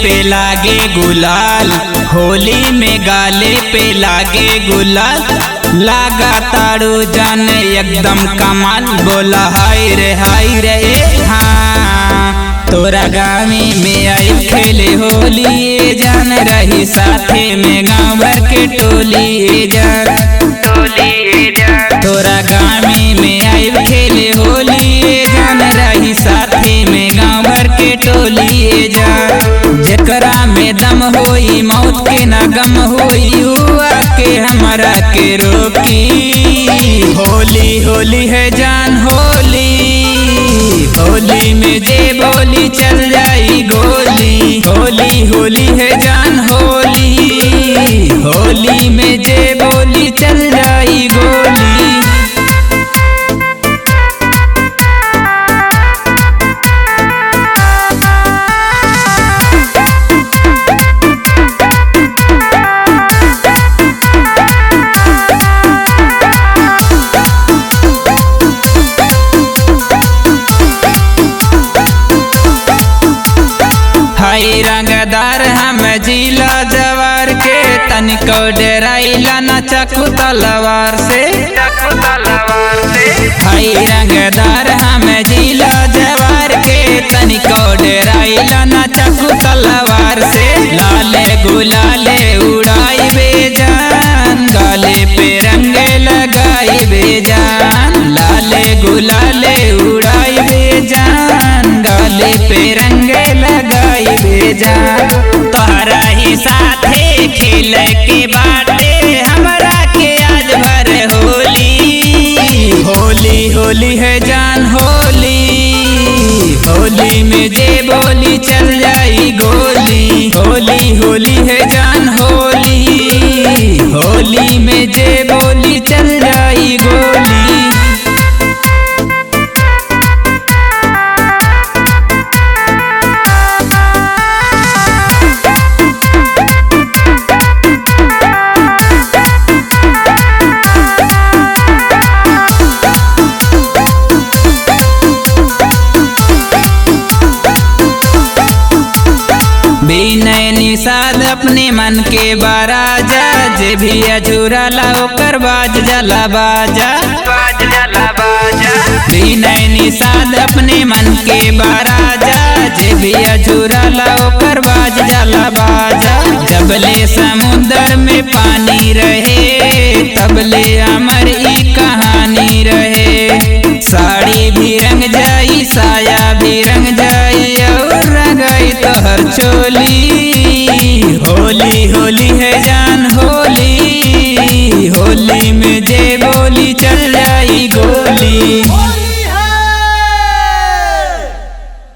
पे लागे गुलाल, होली में गाले पे लागे गुलाल। लागा तारू जान एकदम कमाल, बोला हाय रे हाँ। तोरा गामी में आई खेले होली जान, रही साथे में गाँव भर के टोली जान। तोरा गामी में आई खेले होली जान, रही साथे में गाँव भर के टोली जान। जेकरा में दम होई मौत के ना गम होई, हुआ के हमारा के रोकी। होली होली है जान होली, होली में जे बोली चल जाई गोली। होली होली है जान होली, होली में जे बोली चल जाई गोली। हाई रंगदार हम जिला जवार के, तनिको डराइला न चकू तलवार से। हाई रंगदार हम जिला जवार के, तनिको डराइला न चकू तलवार से। लाले गुलाले उड़ाई बेजान, गाले पे रंग लगाई बेजान। लाले गुलाले उड़ाई बेजान, गाले पे रंग लगाई बेजान। तोहरा ही साथे खेल के बाटे, हमरा के आज भर होली। होली होली है जान होली, होली में जे बोली चल जाई गोली। होली होली है जान होली, होली में जे बोली चल जाई गोली। विनय निषाद अपने मन के बाराजा, जे भी अजूरा लाओ कर बाज जला बाजा। विनय निषाद अपने मन के बाराजा, जे भी अजूरा लाओ कर बाज जला बाजा। जबले समुद्र में पानी रहे, तबले अमर ई कहानी रहे। साड़ी भी रंग जाई, साया भी रंग जाई, और रंगाई तोहर चोली। होली होली है जान होली, होली में जे बोली चल जाई गोली।